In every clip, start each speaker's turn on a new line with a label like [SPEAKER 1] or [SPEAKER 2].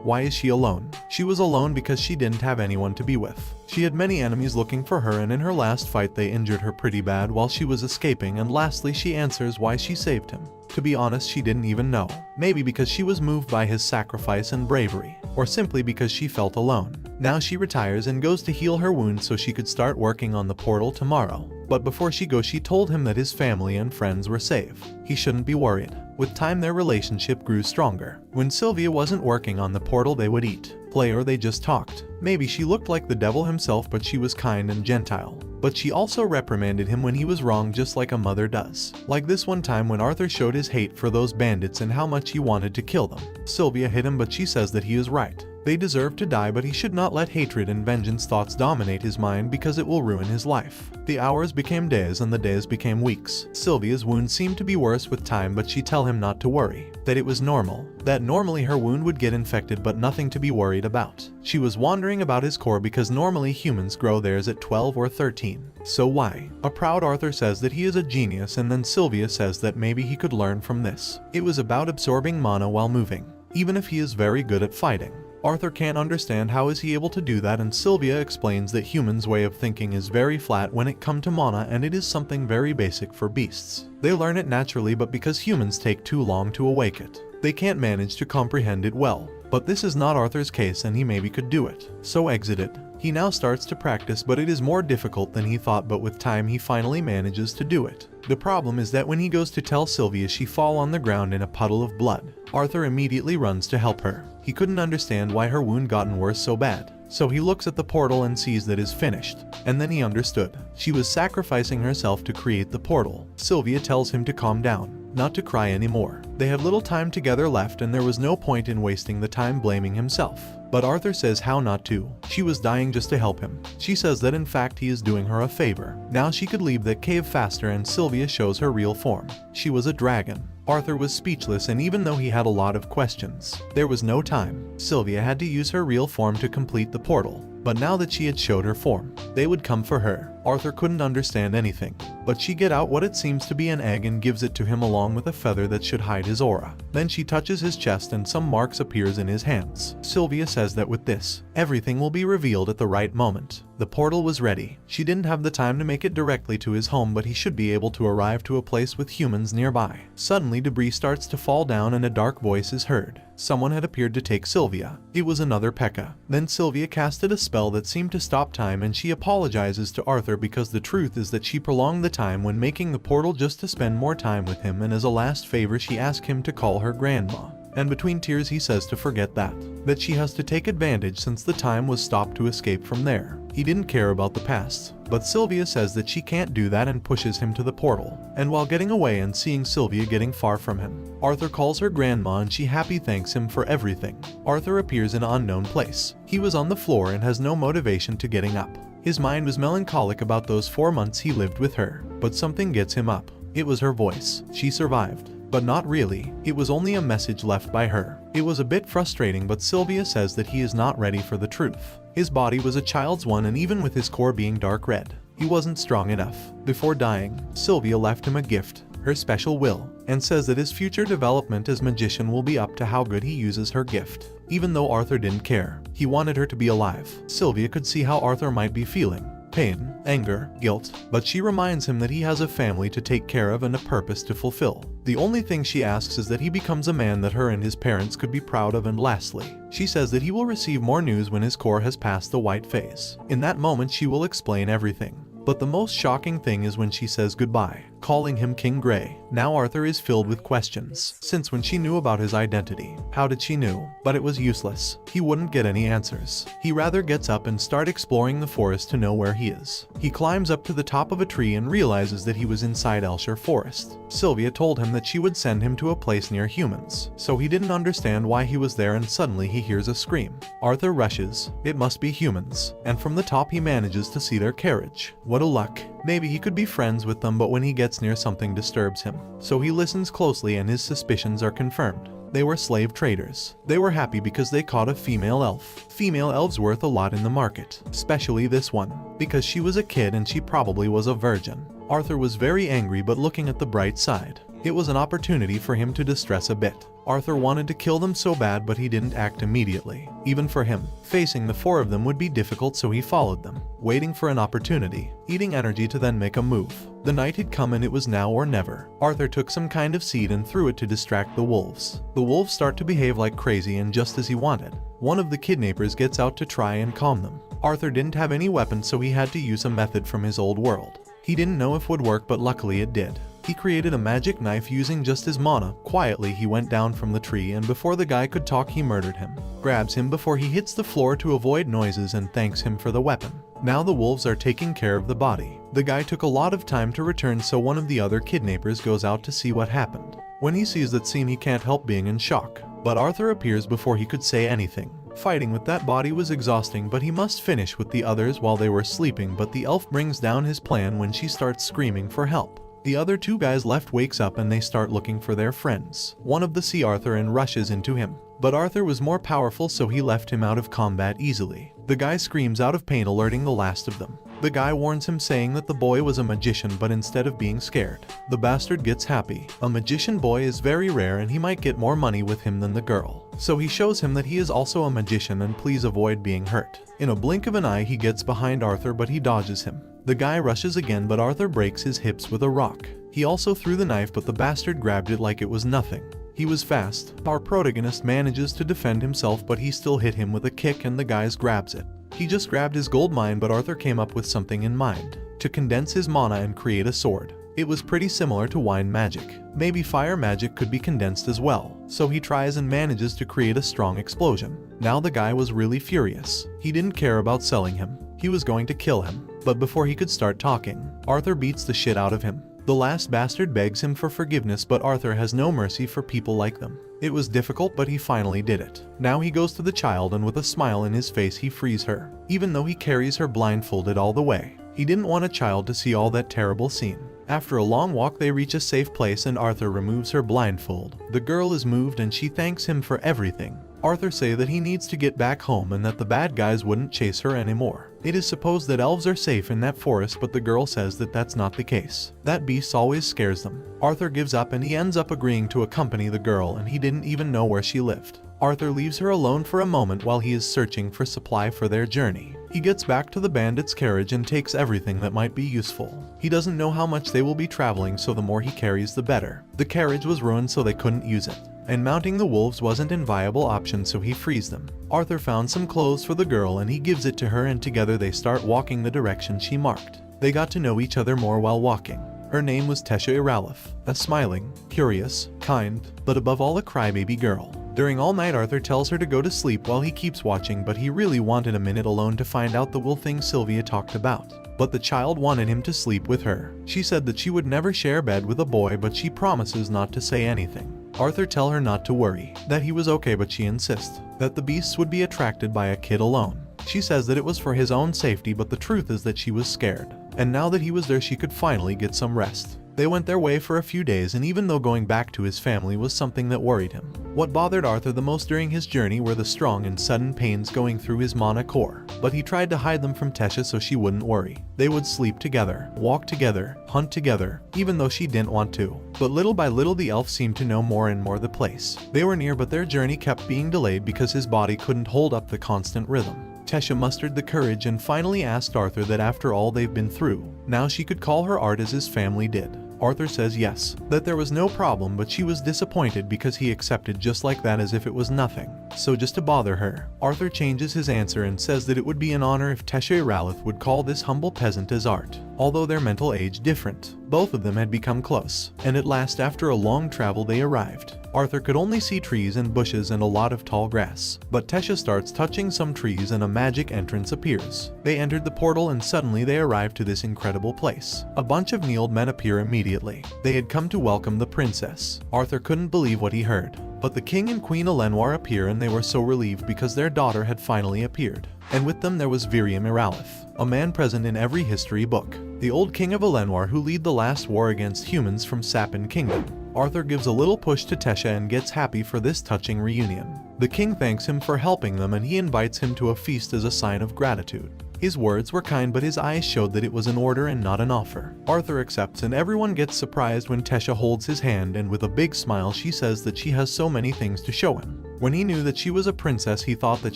[SPEAKER 1] Why is she alone? She was alone because she didn't have anyone to be with. She had many enemies looking for her, and in her last fight they injured her pretty bad while she was escaping, and lastly she answers why she saved him. To be honest, she didn't even know. Maybe because she was moved by his sacrifice and bravery, or simply because she felt alone. Now she retires and goes to heal her wounds so she could start working on the portal tomorrow. But before she goes, she told him that his family and friends were safe. He shouldn't be worried. With time their relationship grew stronger. When Sylvia wasn't working on the portal, they would eat, play, or they just talked. Maybe she looked like the devil himself, but she was kind and gentle. But she also reprimanded him when he was wrong, just like a mother does. Like this one time when Arthur showed his hate for those bandits and how much he wanted to kill them. Sylvia hit him, but she says that he is right. They deserve to die, but he should not let hatred and vengeance thoughts dominate his mind because it will ruin his life. The hours became days and the days became weeks. Sylvia's wound seemed to be worse with time, but she tell him not to worry, that it was normal, that normally her wound would get infected but nothing to be worried about. She was wondering about his core because normally humans grow theirs at 12 or 13. So why? A proud Arthur says that he is a genius, and then Sylvia says that maybe he could learn from this. It was about absorbing mana while moving, even if he is very good at fighting. Arthur can't understand how is he able to do that, and Sylvia explains that humans' way of thinking is very flat when it comes to mana, and it is something very basic for beasts. They learn it naturally, but because humans take too long to awake it, they can't manage to comprehend it well. But this is not Arthur's case, and he maybe could do it. So exited. He now starts to practice, but it is more difficult than he thought, but with time he finally manages to do it. The problem is that when he goes to tell Sylvia, she falls on the ground in a puddle of blood. Arthur immediately runs to help her. He couldn't understand why her wound gotten worse so bad. So he looks at the portal and sees that is finished. And then he understood. She was sacrificing herself to create the portal. Sylvia tells him to calm down, not to cry anymore. They have little time together left, and there was no point in wasting the time blaming himself. But Arthur says how not to. She was dying just to help him. She says that in fact he is doing her a favor. Now she could leave that cave faster, and Sylvia shows her real form. She was a dragon. Arthur was speechless, and even though he had a lot of questions, there was no time. Sylvia had to use her real form to complete the portal. But now that she had showed her form, they would come for her. Arthur couldn't understand anything, but she get out what it seems to be an egg and gives it to him along with a feather that should hide his aura. Then she touches his chest and some marks appears in his hands. Sylvia says that with this, everything will be revealed at the right moment. The portal was ready. She didn't have the time to make it directly to his home, but he should be able to arrive to a place with humans nearby. Suddenly debris starts to fall down and a dark voice is heard. Someone had appeared to take Sylvia. It was another Pekka. Then Sylvia casted a spell that seemed to stop time, and she apologizes to Arthur because the truth is that she prolonged the time when making the portal just to spend more time with him, and as a last favor she asked him to call her grandma. And between tears he says to forget that she has to take advantage since the time was stopped to escape from there. He didn't care about the past, but Sylvia says that she can't do that and pushes him to the portal. And while getting away and seeing Sylvia getting far from him, Arthur calls her grandma and she happy thanks him for everything. Arthur appears in an unknown place. He was on the floor and has no motivation to getting up. His mind was melancholic about those 4 months he lived with her, but something gets him up. It was her voice. She survived. But not really. It was only a message left by her. It was a bit frustrating, but Sylvia says that he is not ready for the truth. His body was a child's one, and even with his core being dark red, he wasn't strong enough. Before dying, Sylvia left him a gift, her special will, and says that his future development as magician will be up to how good he uses her gift. Even though Arthur didn't care, he wanted her to be alive. Sylvia could see how Arthur might be feeling. Pain, anger, guilt, but she reminds him that he has a family to take care of and a purpose to fulfill. The only thing she asks is that he becomes a man that her and his parents could be proud of, and lastly, she says that he will receive more news when his core has passed the white phase. In that moment she will explain everything. But the most shocking thing is when she says goodbye, calling him King Grey. Now Arthur is filled with questions. Since when she knew about his identity? How did she know? But it was useless. He wouldn't get any answers. He rather gets up and start exploring the forest to know where he is. He climbs up to the top of a tree and realizes that he was inside Elshire Forest. Sylvia told him that she would send him to a place near humans, so he didn't understand why he was there, and suddenly he hears a scream. Arthur rushes. It must be humans, and from the top he manages to see their carriage. What a luck. Maybe he could be friends with them, but when he gets near, something disturbs him. So he listens closely and his suspicions are confirmed. They were slave traders. They were happy because they caught a female elf. Female elves worth a lot in the market, especially this one, because she was a kid and she probably was a virgin. Arthur was very angry, but looking at the bright side, It was an opportunity for him to distress a bit. Arthur wanted to kill them so bad, but he didn't act immediately. Even for him, facing the four of them would be difficult, so he followed them, waiting for an opportunity, eating energy to then make a move. The night had come and it was now or never. Arthur took some kind of seed and threw it to distract the wolves. The wolves start to behave like crazy, and just as he wanted, one of the kidnappers gets out to try and calm them. Arthur didn't have any weapons, so he had to use a method from his old world. He didn't know if it would work, but luckily it did. He created a magic knife using just his mana. Quietly he went down from the tree, and before the guy could talk he murdered him. Grabs him before he hits the floor to avoid noises and thanks him for the weapon. Now the wolves are taking care of the body. The guy took a lot of time to return, so one of the other kidnappers goes out to see what happened. When he sees that scene he can't help being in shock. But Arthur appears before he could say anything. Fighting with that body was exhausting, but he must finish with the others while they were sleeping. But the elf brings down his plan when she starts screaming for help. The other two guys left wakes up and they start looking for their friends. One of them sees Arthur and rushes into him. But Arthur was more powerful, so he left him out of combat easily. The guy screams out of pain, alerting the last of them. The guy warns him, saying that the boy was a magician, but instead of being scared, the bastard gets happy. A magician boy is very rare and he might get more money with him than the girl. So he shows him that he is also a magician and please avoid being hurt. In a blink of an eye he gets behind Arthur, but he dodges him. The guy rushes again, but Arthur breaks his hips with a rock. He also threw the knife, but the bastard grabbed it like it was nothing. He was fast. Our protagonist manages to defend himself, but he still hit him with a kick and the guy grabs it. He just grabbed his gold mine, but Arthur came up with something in mind. To condense his mana and create a sword. It was pretty similar to wine magic. Maybe fire magic could be condensed as well. So he tries and manages to create a strong explosion. Now the guy was really furious. He didn't care about selling him. He was going to kill him. But before he could start talking, Arthur beats the shit out of him. The last bastard begs him for forgiveness, but Arthur has no mercy for people like them. It was difficult, but he finally did it. Now he goes to the child and with a smile in his face he frees her, even though he carries her blindfolded all the way. He didn't want a child to see all that terrible scene. After a long walk they reach a safe place and Arthur removes her blindfold. The girl is moved and she thanks him for everything. Arthur says that he needs to get back home and that the bad guys wouldn't chase her anymore. It is supposed that elves are safe in that forest, but the girl says that that's not the case. That beast always scares them. Arthur gives up and he ends up agreeing to accompany the girl, and he didn't even know where she lived. Arthur leaves her alone for a moment while he is searching for supply for their journey. He gets back to the bandit's carriage and takes everything that might be useful. He doesn't know how much they will be traveling, so the more he carries the better. The carriage was ruined, so they couldn't use it. And mounting the wolves wasn't a viable option, so he frees them. Arthur found some clothes for the girl and he gives it to her, and together they start walking the direction she marked. They got to know each other more while walking. Her name was Tesha Iralif, a smiling, curious, kind, but above all a crybaby girl. During all night Arthur tells her to go to sleep while he keeps watching, but he really wanted a minute alone to find out the will thing Sylvia talked about. But the child wanted him to sleep with her. She said that she would never share bed with a boy, but she promises not to say anything. Arthur tells her not to worry, that he was okay, but she insists that the beasts would be attracted by a kid alone. She says that it was for his own safety, but the truth is that she was scared. And now that he was there she could finally get some rest. They went their way for a few days, and even though going back to his family was something that worried him, what bothered Arthur the most during his journey were the strong and sudden pains going through his mana core. But he tried to hide them from Tesha so she wouldn't worry. They would sleep together, walk together, hunt together, even though she didn't want to. But little by little the elf seemed to know more and more the place. They were near, but their journey kept being delayed because his body couldn't hold up the constant rhythm. Tesha mustered the courage and finally asked Arthur that after all they've been through, now she could call her art as his family did. Arthur says yes, that there was no problem, but she was disappointed because he accepted just like that as if it was nothing. So just to bother her, Arthur changes his answer and says that it would be an honor if Tesha Iralith would call this humble peasant as art. Although their mental age different, both of them had become close, and at last after a long travel they arrived. Arthur could only see trees and bushes and a lot of tall grass, but Tesha starts touching some trees and a magic entrance appears. They entered the portal and suddenly they arrived to this incredible place. A bunch of Neeld men appear immediately. They had come to welcome the princess. Arthur couldn't believe what he heard. But the king and queen Elenwar appear, and they were so relieved because their daughter had finally appeared. And with them there was Viriam Iralith, a man present in every history book, the old king of Elenwar who led the last war against humans from Sapin Kingdom. Arthur gives a little push to Tesha and gets happy for this touching reunion. The king thanks him for helping them and he invites him to a feast as a sign of gratitude. His words were kind, but his eyes showed that it was an order and not an offer. Arthur accepts, and everyone gets surprised when Tesha holds his hand, and with a big smile she says that she has so many things to show him. When he knew that she was a princess, he thought that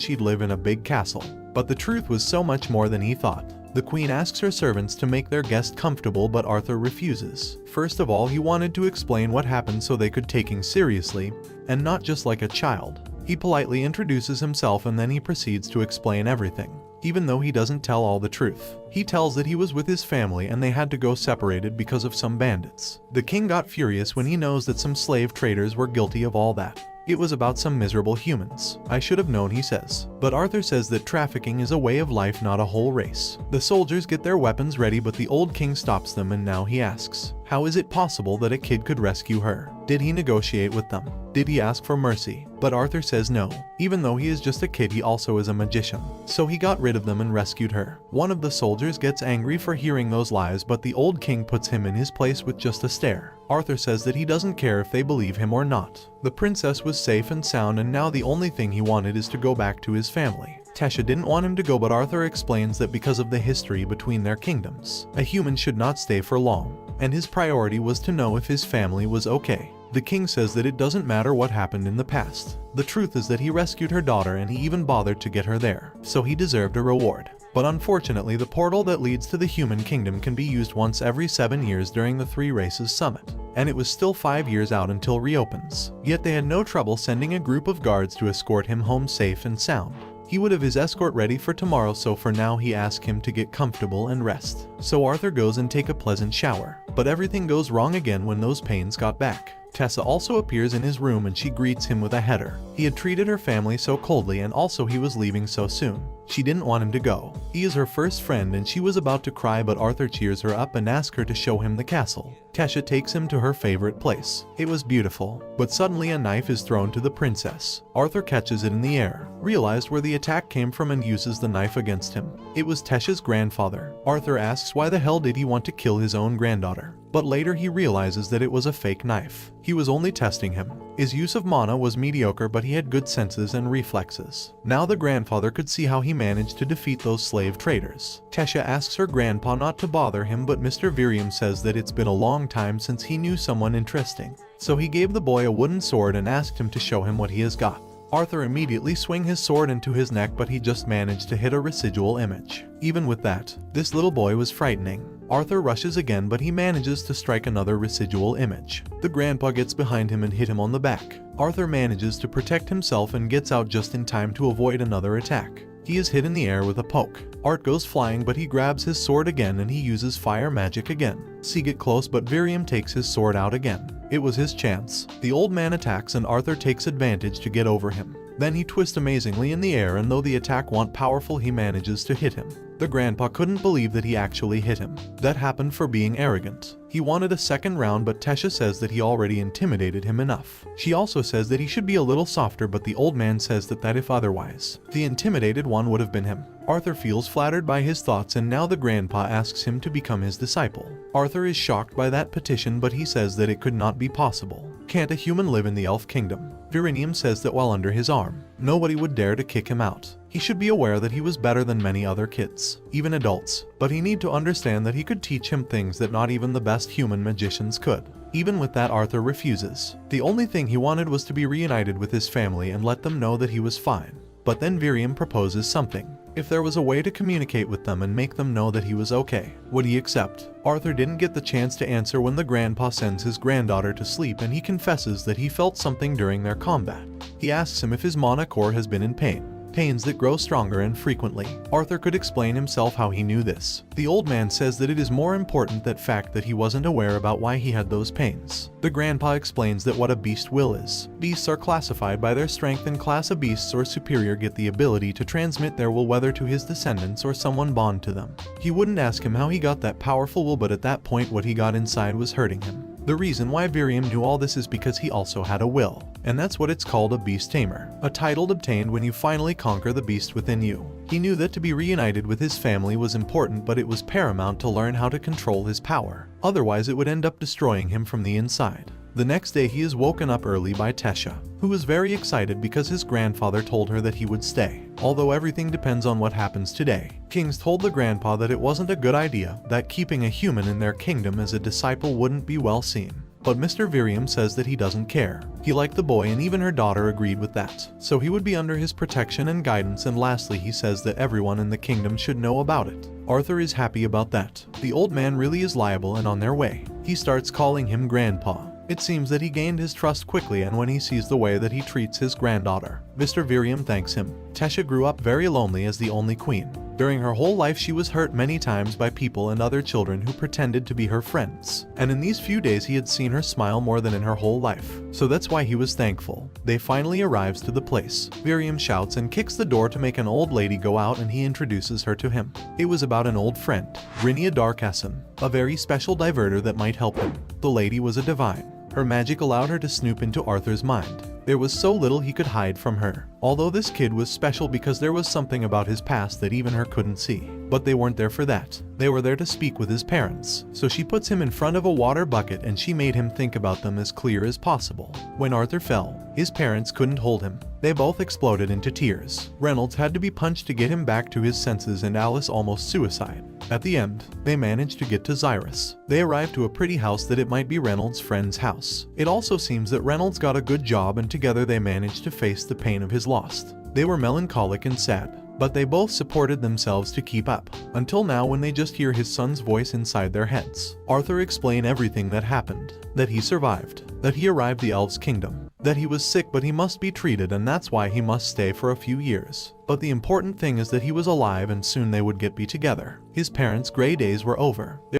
[SPEAKER 1] she'd live in a big castle. But the truth was so much more than he thought. The queen asks her servants to make their guest comfortable, but Arthur refuses. First of all, he wanted to explain what happened so they could take him seriously, and not just like a child. He politely introduces himself and then he proceeds to explain everything. Even though he doesn't tell all the truth, he tells that he was with his family and they had to go separated because of some bandits. The king got furious when he knows that some slave traders were guilty of all that. It was about some miserable humans. I should have known, he says. But Arthur says that trafficking is a way of life, not a whole race. The soldiers get their weapons ready, but the old king stops them, and now he asks, how is it possible that a kid could rescue her? Did he negotiate with them? Did he ask for mercy? But Arthur says no. Even though he is just a kid, he also is a magician. So he got rid of them and rescued her. One of the soldiers gets angry for hearing those lies, but the old king puts him in his place with just a stare. Arthur says that he doesn't care if they believe him or not. The princess was safe and sound, and now the only thing he wanted is to go back to his family. Tesha didn't want him to go, but Arthur explains that because of the history between their kingdoms, a human should not stay for long, and his priority was to know if his family was okay. The king says that it doesn't matter what happened in the past. The truth is that he rescued her daughter and he even bothered to get her there, so he deserved a reward. But unfortunately, the portal that leads to the human kingdom can be used once every 7 years during the Three Races Summit, and it was still 5 years out until reopens. Yet they had no trouble sending a group of guards to escort him home safe and sound. He would have his escort ready for tomorrow, so for now he asks him to get comfortable and rest. So Arthur goes and take a pleasant shower. But everything goes wrong again when those pains got back. Tessa also appears in his room and she greets him with a header. He had treated her family so coldly, and also he was leaving so soon. She didn't want him to go. He is her first friend and she was about to cry, but Arthur cheers her up and asks her to show him the castle. Tesha takes him to her favorite place. It was beautiful, but suddenly a knife is thrown to the princess. Arthur catches it in the air, realized where the attack came from, and uses the knife against him. It was Tesha's grandfather. Arthur asks why the hell did he want to kill his own granddaughter, but later he realizes that it was a fake knife. He was only testing him. His use of mana was mediocre, but he had good senses and reflexes. Now the grandfather could see how he managed to defeat those slave traders. Tesha asks her grandpa not to bother him, but Mr. Virium says that it's been a long time since he knew someone interesting. So he gave the boy a wooden sword and asked him to show him what he has got. Arthur immediately swings his sword into his neck, but he just managed to hit a residual image. Even with that, this little boy was frightening. Arthur rushes again, but he manages to strike another residual image. The grandpa gets behind him and hit him on the back. Arthur manages to protect himself and gets out just in time to avoid another attack. He is hit in the air with a poke. Art goes flying, but he grabs his sword again and he uses fire magic again. See get close, but Virium takes his sword out again. It was his chance. The old man attacks and Arthur takes advantage to get over him. Then he twists amazingly in the air, and though the attack wasn't powerful, he manages to hit him. The grandpa couldn't believe that he actually hit him. That happened for being arrogant. He wanted a second round, but Tesha says that he already intimidated him enough. She also says that he should be a little softer, but the old man says that if otherwise, the intimidated one would have been him. Arthur feels flattered by his thoughts, and now the grandpa asks him to become his disciple. Arthur is shocked by that petition, but he says that it could not be possible. Can't a human live in the elf kingdom? Virinium says that while under his arm, nobody would dare to kick him out. He should be aware that he was better than many other kids, even adults, but he need to understand that he could teach him things that not even the best human magicians could. Even with that, Arthur refuses. The only thing he wanted was to be reunited with his family and let them know that he was fine. But then Virium proposes something. If there was a way to communicate with them and make them know that he was okay, would he accept? Arthur didn't get the chance to answer when the grandpa sends his granddaughter to sleep, and he confesses that he felt something during their combat. He asks him if his mana core has been in pain. Pains that grow stronger and frequently. Arthur could explain himself how he knew this. The old man says that it is more important that fact that he wasn't aware about why he had those pains. The grandpa explains that what a beast will is. Beasts are classified by their strength, and class of beasts or superior get the ability to transmit their will whether to his descendants or someone bond to them. He wouldn't ask him how he got that powerful will, but at that point what he got inside was hurting him. The reason why Virium knew all this is because he also had a will, and that's what it's called, a beast tamer, a title obtained when you finally conquer the beast within you. He knew that to be reunited with his family was important, but it was paramount to learn how to control his power, otherwise it would end up destroying him from the inside. The next day he is woken up early by Tesha, who is very excited because his grandfather told her that he would stay. Although everything depends on what happens today, kings told the grandpa that it wasn't a good idea, that keeping a human in their kingdom as a disciple wouldn't be well seen. But Mr. Virium says that he doesn't care. He liked the boy and even her daughter agreed with that. So he would be under his protection and guidance, and lastly he says that everyone in the kingdom should know about it. Arthur is happy about that. The old man really is liable and on their way. He starts calling him Grandpa. It seems that he gained his trust quickly, and when he sees the way that he treats his granddaughter, Mr. Virium thanks him. Tesha grew up very lonely as the only queen. During her whole life she was hurt many times by people and other children who pretended to be her friends. And in these few days he had seen her smile more than in her whole life. So that's why he was thankful. They finally arrives to the place. Virium shouts and kicks the door to make an old lady go out, and he introduces her to him. It was about an old friend, Grynia Darkasson, a very special diverter that might help him. The lady was a divine. Her magic allowed her to snoop into Arthur's mind. There was so little he could hide from her. Although this kid was special because there was something about his past that even her couldn't see. But they weren't there for that. They were there to speak with his parents. So she puts him in front of a water bucket and she made him think about them as clear as possible. When Arthur fell, his parents couldn't hold him. They both exploded into tears. Reynolds had to be punched to get him back to his senses, and Alice almost suicide. At the end, they managed to get to Xyrus. They arrived to a pretty house that it might be Reynolds' friend's house. It also seems that Reynolds got a good job, and together they managed to face the pain of his loss. They were melancholic and sad, but they both supported themselves to keep up. Until now, when they just hear his son's voice inside their heads. Arthur explained everything that happened. That he survived. That he arrived the elves' kingdom. That he was sick but he must be treated, and that's why he must stay for a few years. But the important thing is that he was alive and soon they would be together. His parents' gray days were over.